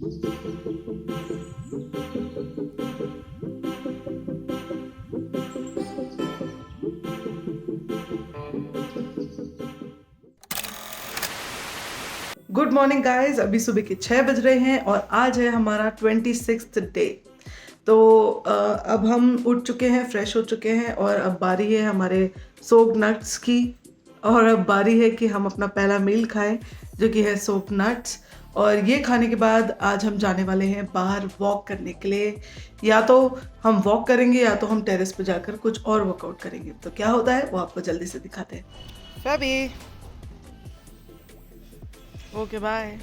Good morning guys, अभी सुबह के 6 बज रहे हैं और आज है हमारा 26th डे। तो अब हम उठ चुके हैं, फ्रेश हो चुके हैं और अब बारी है हमारे सोप नट्स की। और अब बारी है कि हम अपना पहला मील खाएं जो कि है सोप नट्स। और ये खाने के बाद आज हम जाने वाले हैं बाहर वॉक करने के लिए। या तो हम वॉक करेंगे या तो हम टेरेस पे जाकर कुछ और वर्कआउट करेंगे। तो क्या होता है वो आपको जल्दी से दिखाते हैं। फैबी, ओके बाय।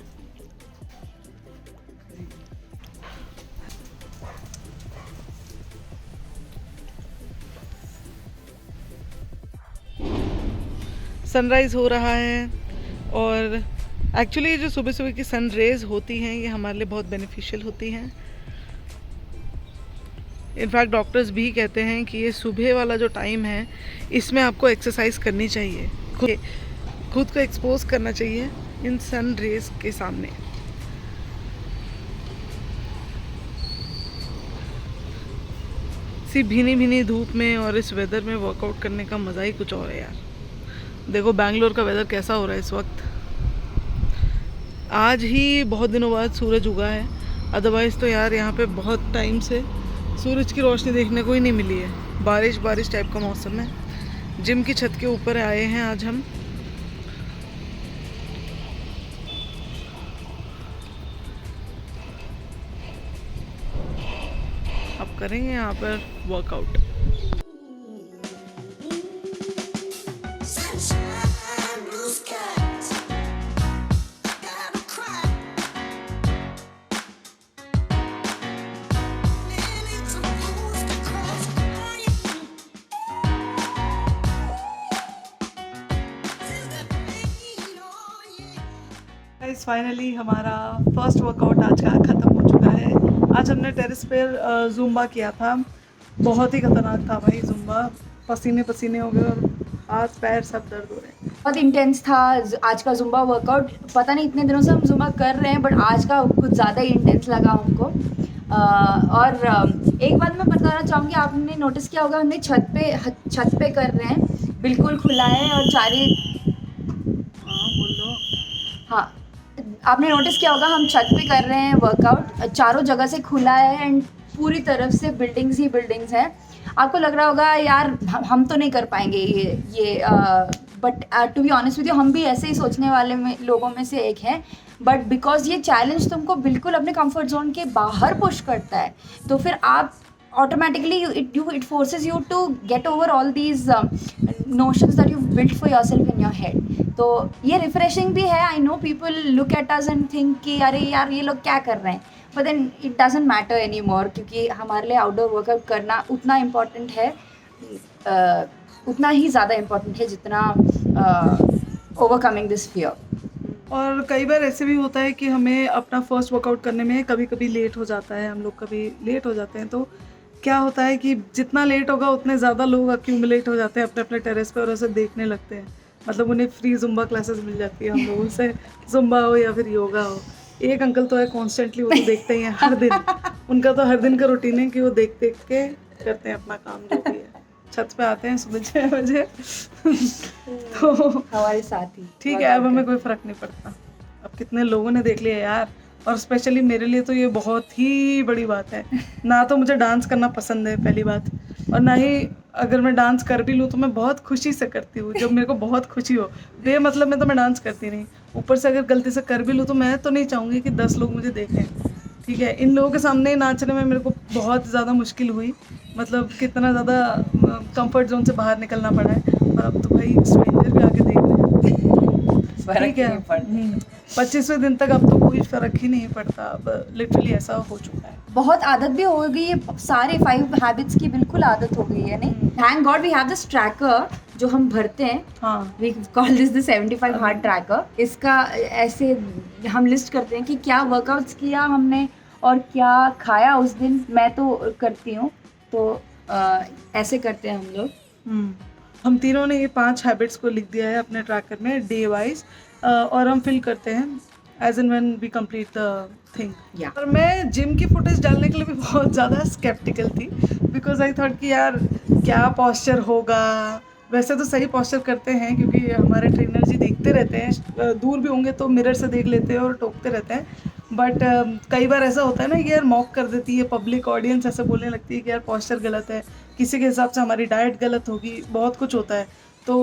सनराइज़ हो रहा है और एक्चुअली जो सुबह सुबह की सन रेज़ होती हैं ये हमारे लिए बहुत बेनिफिशियल होती हैं। इनफैक्ट डॉक्टर्स भी कहते हैं कि ये सुबह वाला जो टाइम है इसमें आपको एक्सरसाइज करनी चाहिए, खुद को एक्सपोज करना चाहिए इन सन रेज़ के सामने। सी भीनी भीनी धूप में और इस वेदर में वर्कआउट करने का मज़ा ही कुछ और है यार। देखो बैंगलोर का वेदर कैसा हो रहा है इस वक्त। आज ही बहुत दिनों बाद सूरज उगा है, अदरवाइज़ तो यार यहाँ पे बहुत टाइम से सूरज की रोशनी देखने को ही नहीं मिली है। बारिश टाइप का मौसम है। जिम की छत के ऊपर आए हैं आज हम। अब करेंगे यहाँ पर वर्कआउट। फाइनली हमारा फर्स्ट वर्कआउट आज का ख़त्म हो चुका है। आज हमने टेरेस पर ज़ुम्बा किया था। बहुत ही खतरनाक था भाई ज़ुम्बा। पसीने पसीने हो गए और हाथ पैर सब दर्द हो रहे हैं। बहुत इंटेंस था आज का ज़ुम्बा वर्कआउट। पता नहीं इतने दिनों से हम ज़ुम्बा कर रहे हैं बट आज का कुछ ज़्यादा ही इंटेंस लगा हमको। और एक बात मैं बताना चाहूँगी, आपने नोटिस किया होगा हमने छत पे कर रहे हैं, बिल्कुल खुला है और हाँ, आपने नोटिस किया होगा हम छत पे कर रहे हैं वर्कआउट, चारों जगह से खुला है एंड पूरी तरफ से बिल्डिंग्स ही बिल्डिंग्स हैं। आपको लग रहा होगा यार हम तो नहीं कर पाएंगे ये but to be honest with you, हम भी ऐसे ही सोचने वाले लोगों में से एक हैं। बट बिकॉज ये चैलेंज तुमको बिल्कुल अपने कंफर्ट जोन के बाहर पुश करता है, तो फिर आप automatically it forces you to get over all these notions that you've built for yourself in your head. तो ये रिफ्रेशिंग भी है। I know people look at us and think कि अरे यार ये लोग क्या कर रहे हैं, but then it doesn't matter any more, क्योंकि हमारे लिए आउटडोर वर्कआउट करना उतना इम्पॉर्टेंट है, उतना ही ज़्यादा इम्पॉर्टेंट है जितना ओवरकमिंग दिस फियर। और कई बार ऐसे भी होता है कि हमें अपना फर्स्ट वर्कआउट करने में कभी कभी लेट हो जाता है, हम लोग कभी लेट हो जाते हैं। तो क्या होता है कि जितना लेट होगा उतने ज़्यादा लोग अक्यूमुलेट हो जाते हैं अपने अपने टेरेस पे और उसे देखने लगते हैं। मतलब उन्हें फ्री जुम्बा क्लासेस मिल जाती है हम लोगों से, जुम्बा हो या फिर योगा हो। एक अंकल तो है कॉन्स्टेंटली, वो तो देखते ही हैं हर दिन। उनका तो हर दिन का रूटीन है कि वो देख देख के करते हैं अपना काम जो भी है। छत पे आते हैं सुबह 6 बजे तो हमारे साथ ही ठीक है, अब हमें कोई फ़र्क नहीं पड़ता। अब कितने लोगों ने देख लिया यार। और स्पेशली मेरे लिए तो ये बहुत ही बड़ी बात है। ना तो मुझे डांस करना पसंद है पहली बात, और ना ही अगर मैं डांस कर भी लूँ तो मैं बहुत खुशी से करती हूँ जब मेरे को बहुत खुशी हो। बेमतलब में तो मैं डांस करती नहीं। ऊपर से अगर गलती से कर भी लूँ तो मैं तो नहीं चाहूँगी कि 10 लोग मुझे देखें। ठीक है, इन लोगों के सामने नाचने में मेरे को बहुत ज़्यादा मुश्किल हुई। मतलब कितना ज़्यादा कंफर्ट जोन से बाहर निकलना पड़ा है। और अब तो भाई स्ट्रेंजर भी आके देख रहे हैं। ठीक है, 25वें दिन तक अब तो कोई फ़र्क ही नहीं पड़ता। अब लिटरली ऐसा हो चुका है। बहुत आदत भी हो गई है, सारे 5 हैबिट्स की बिल्कुल आदत हो गई है। नहीं, thank God we have this tracker जो हम भरते हैं। हाँ, we call this the 75 heart tracker. इसका ऐसे हम लिस्ट करते हैं कि क्या वर्कआउट्स किया हमने और क्या खाया उस दिन। मैं तो करती हूँ, तो ऐसे करते हैं हम लोग। हम तीनों ने ये 5 हैबिट्स को लिख दिया है अपने ट्रैकर में डे वाइज, और हम फिल करते हैं as an when we complete the thing. Yeah. और मैं जिम की फुटेज डालने के लिए भी बहुत ज़्यादा स्केप्टिकल थी, बिकॉज आई थॉट कि यार क्या पॉस्चर होगा। वैसे तो सही पॉस्चर करते हैं क्योंकि हमारे ट्रेनर जी देखते रहते हैं, दूर भी होंगे तो मिरर से देख लेते हैं और टोकते रहते हैं। बट कई बार ऐसा होता है ना कि यार मॉक कर देती है पब्लिक, ऑडियंस ऐसे बोलने लगती है कि यार पॉस्चर गलत है, किसी के हिसाब से हमारी डाइट गलत होगी, बहुत कुछ होता है। तो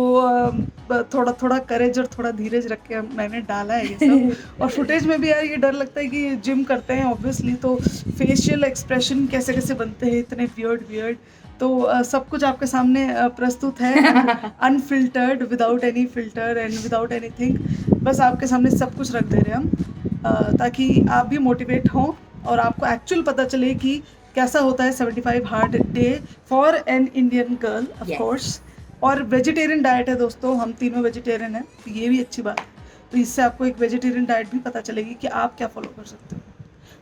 थोड़ा थोड़ा करेज और थोड़ा धीरज रख के मैंने डाला है ये सब। और फुटेज में भी यार ये डर लगता है कि जिम करते हैं ऑब्वियसली, तो फेशियल एक्सप्रेशन कैसे कैसे बनते हैं इतने वियर्ड वियर्ड। तो सब कुछ आपके सामने प्रस्तुत है, unfiltered, without any filter and without anything. बस आपके सामने सब कुछ रख दे रहे हैं हम, ताकि आप भी मोटिवेट हों और आपको एक्चुअल पता चले कि कैसा होता है 75 hard day for an Indian girl of Yes. Course. और वेजिटेरियन डाइट है दोस्तों, हम तीनों वेजिटेरियन हैं, तो ये भी अच्छी बात है। तो इससे आपको एक वेजिटेरियन डाइट भी पता चलेगी कि आप क्या फॉलो कर सकते हो।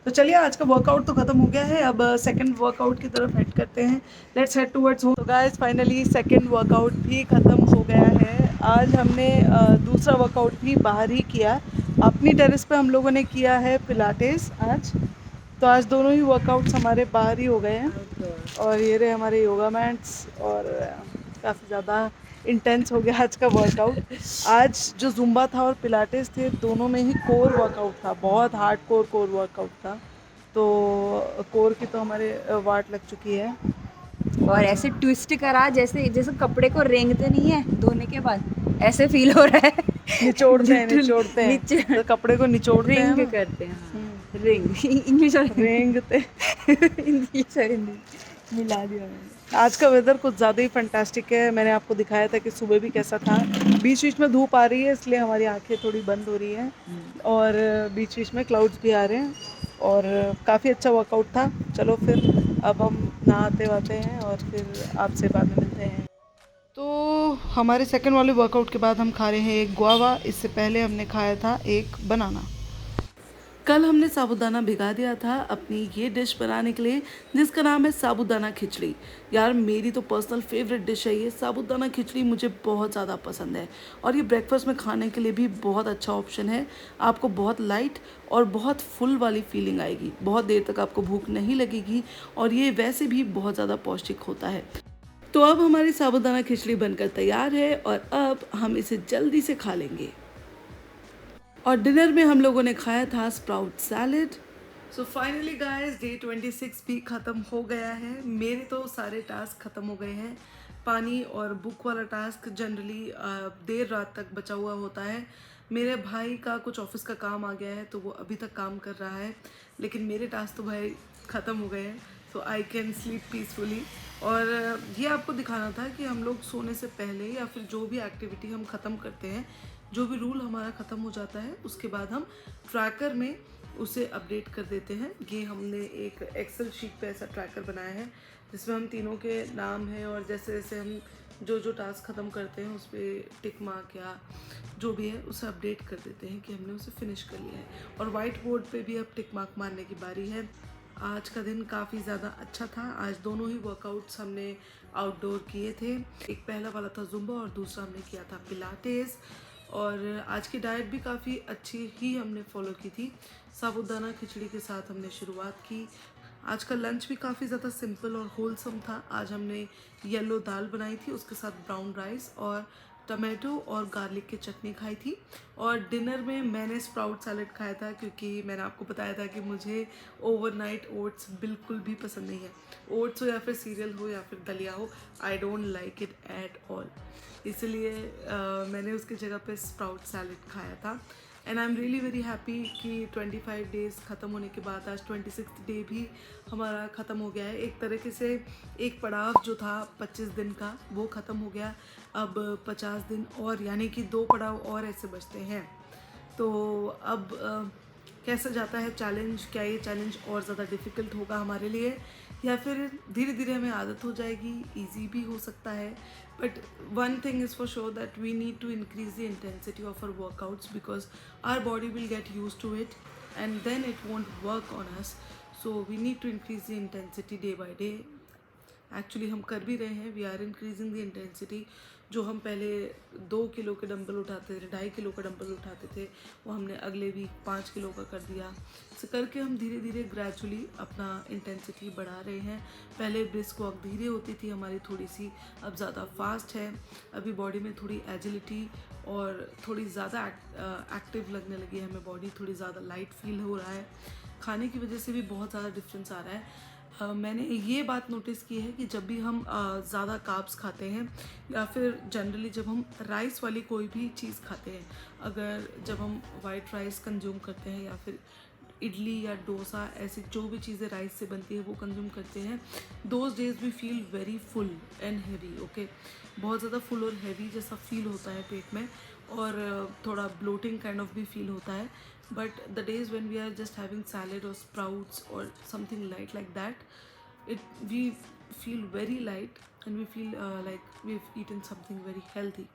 तो चलिए, आज का वर्कआउट तो खत्म हो गया है, अब सेकंड वर्कआउट की तरफ हेड करते हैं। Let's head towards home. तो गाइस फाइनली सेकंड वर्कआउट भी खत्म हो गया है। आज हमने दूसरा वर्कआउट भी बाहर ही किया, अपनी टेरेस पे हम लोगों ने किया है पिलाटेस आज। तो आज दोनों ही वर्कआउट्स हमारे बाहर ही हो गए हैं। और ये रहे हमारे योगा मैट्स, और काफ़ी ज़्यादा इंटेंस हो गया आज का वर्कआउट। आज जो जुम्बा था और पिलाटेस थे, दोनों में ही कोर वर्कआउट था, बहुत हार्ड कोर वर्कआउट था। तो कोर की तो हमारे वाट लग चुकी है। और ऐसे ट्विस्ट करा जैसे जैसे कपड़े को रेंगते नहीं है धोने के बाद, ऐसे फील हो रहा है। निचोड़ते हैं Literally, निचोड़ते हैं, तो कपड़े को निचोड़ते हैं रिंग ना। करते हैं, हाँ रिंग, इंग्लिश और रेंगते। इंग्लिश और हिंदी मिला दिया मैंने। आज का वेदर कुछ ज़्यादा ही फंटास्टिक है। मैंने आपको दिखाया था कि सुबह भी कैसा था। बीच बीच में धूप आ रही है, इसलिए हमारी आंखें थोड़ी बंद हो रही हैं, और बीच बीच में क्लाउड्स भी आ रहे हैं, और काफ़ी अच्छा वर्कआउट था। चलो फिर अब हम नहाते वाते हैं और फिर आपसे बाद में मिलते हैं। तो हमारे सेकंड वाले वर्कआउट के बाद हम खा रहे हैं एक गुआवा। इससे पहले हमने खाया था एक बनाना। कल हमने साबूदाना भिगा दिया था अपनी ये डिश बनाने के लिए, जिसका नाम है साबूदाना खिचड़ी। यार मेरी तो पर्सनल फेवरेट डिश है ये साबूदाना खिचड़ी, मुझे बहुत ज़्यादा पसंद है। और ये ब्रेकफास्ट में खाने के लिए भी बहुत अच्छा ऑप्शन है। आपको बहुत लाइट और बहुत फुल वाली फीलिंग आएगी, बहुत देर तक आपको भूख नहीं लगेगी, और ये वैसे भी बहुत ज़्यादा पौष्टिक होता है। तो अब हमारी साबूदाना खिचड़ी बनकर तैयार है, और अब हम इसे जल्दी से खा लेंगे। और डिनर में हम लोगों ने खाया था sprout salad. So finally guys, day 26 भी ख़त्म हो गया है। मेरे तो सारे टास्क ख़त्म हो गए हैं। पानी और बुक वाला टास्क जनरली देर रात तक बचा हुआ होता है। मेरे भाई का कुछ ऑफिस का काम आ गया है, तो वो अभी तक काम कर रहा है, लेकिन मेरे टास्क तो भाई ख़त्म हो गए हैं, तो आई कैन स्लीप पीसफुली। और ये आपको दिखाना था कि हम लोग सोने से पहले या फिर जो भी एक्टिविटी हम ख़त्म करते हैं, जो भी रूल हमारा ख़त्म हो जाता है, उसके बाद हम ट्रैकर में उसे अपडेट कर देते हैं। ये हमने एक एक्सेल शीट पे ऐसा ट्रैकर बनाया है, जिसमें हम तीनों के नाम हैं, और जैसे जैसे हम जो जो टास्क ख़त्म करते हैं उस पर टिक मार्क या जो भी है उसे अपडेट कर देते हैं कि हमने उसे फिनिश कर लिया है। और वाइट बोर्ड पे भी अब टिक मार्क मारने की बारी है। आज का दिन काफ़ी ज़्यादा अच्छा था। आज दोनों ही वर्कआउट्स हमने आउटडोर किए थे। एक पहला वाला था जुम्बा और दूसरा हमने किया था पिलाटेस। और आज की डाइट भी काफ़ी अच्छी ही हमने फॉलो की थी। साबूदाना खिचड़ी के साथ हमने शुरुआत की। आज का लंच भी काफ़ी ज़्यादा सिंपल और होलसम था। आज हमने येलो दाल बनाई थी, उसके साथ ब्राउन राइस और टमाटो और गार्लिक की चटनी खाई थी। और डिनर में मैंने स्प्राउट सैलेड खाया था, क्योंकि मैंने आपको बताया था कि मुझे ओवरनाइट ओट्स बिल्कुल भी पसंद नहीं है। ओट्स हो या फिर सीरियल हो या फिर दलिया हो, I don't like it at all. इसलिए मैंने उसकी जगह पे स्प्राउट सैलेड खाया था। And I am really very happy कि 25 डेज़ ख़त्म होने के बाद आज 26th डे भी हमारा ख़त्म हो गया है। एक तरीके से एक पड़ाव जो था 25 दिन का, वो ख़त्म हो गया। अब 50 दिन और, यानी कि 2 पड़ाव और ऐसे बचते हैं। तो अब कैसा जाता है चैलेंज? क्या ये चैलेंज और ज़्यादा डिफ़िकल्ट होगा हमारे लिए, या फिर धीरे धीरे हमें आदत हो जाएगी, इजी भी हो सकता है। But one thing is for sure that we need to increase the intensity of our workouts, because our body will get use to it and then it won't work on us. So we need to increase the intensity day by day. Actually हम कर भी रहे हैं, we are increasing the intensity. जो हम पहले 2 kilo के dumbbell उठाते थे, 2.5 किलो का डंबल उठाते थे, वो हमने अगले वीक 5 किलो का कर दिया। तो करके हम धीरे धीरे ग्रेजुअली अपना इंटेंसिटी बढ़ा रहे हैं। पहले ब्रिस्क वॉक धीरे होती थी हमारी थोड़ी सी, अब ज़्यादा फास्ट है। अभी बॉडी में थोड़ी एजिलिटी और थोड़ी ज़्यादा एक्टिव लगने लगी है हमें, बॉडी थोड़ी ज़्यादा लाइट फील हो रहा है। खाने की वजह से भी बहुत ज़्यादा डिफरेंस आ रहा है। मैंने ये बात नोटिस की है कि जब भी हम ज़्यादा कार्ब्स खाते हैं या फिर जनरली जब हम राइस वाली कोई भी चीज़ खाते हैं, अगर जब हम वाइट राइस कंज्यूम करते हैं या फिर इडली या डोसा, ऐसी जो भी चीज़ें राइस से बनती है वो कंज्यूम करते हैं, those days we feel very full and heavy. Okay, बहुत ज़्यादा फुल और हैवी जैसा फील होता है पेट में, और थोड़ा ब्लोटिंग काइंड ऑफ भी फील होता है। But the days when we are just having salad और स्प्राउट्स और something light like that, we feel very light and we feel like we've eaten something very healthy.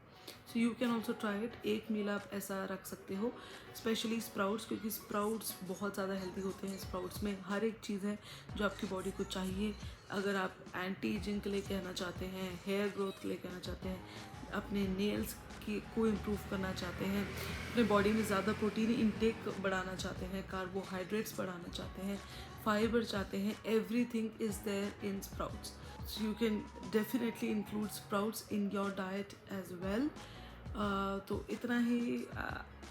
So you can also try it. एक मील आप ऐसा रख सकते हो, specially sprouts, क्योंकि sprouts बहुत ज़्यादा हेल्दी होते हैं। स्प्राउट्स में हर एक चीज़ है जो आपकी बॉडी को चाहिए। अगर आप एंटी एजिंग के लिए कहना चाहते हैं, हेयर ग्रोथ के लिए कहना चाहते हैं, अपने नेल्स को इम्प्रूव करना चाहते हैं, अपने बॉडी में ज़्यादा प्रोटीन इनटेक बढ़ाना चाहते हैं, कार्बोहाइड्रेट्स बढ़ाना चाहते हैं, फाइबर चाहते हैं, everything is there in sprouts. So you can definitely include sprouts in your diet as well. तो इतना ही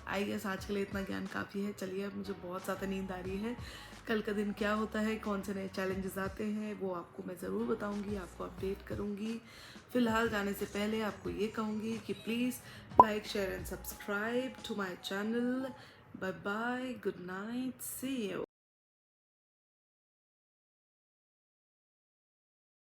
आई गेस आज के लिए इतना ज्ञान काफ़ी है। चलिए, अब मुझे बहुत ज़्यादा नींद आ रही है। कल का दिन क्या होता है, कौन से नए चैलेंजेस आते हैं, वो आपको मैं ज़रूर बताऊंगी, आपको अपडेट करूंगी। फ़िलहाल जाने से पहले आपको ये कहूँगी कि please like, share and subscribe to my channel. Bye bye, good night, see you.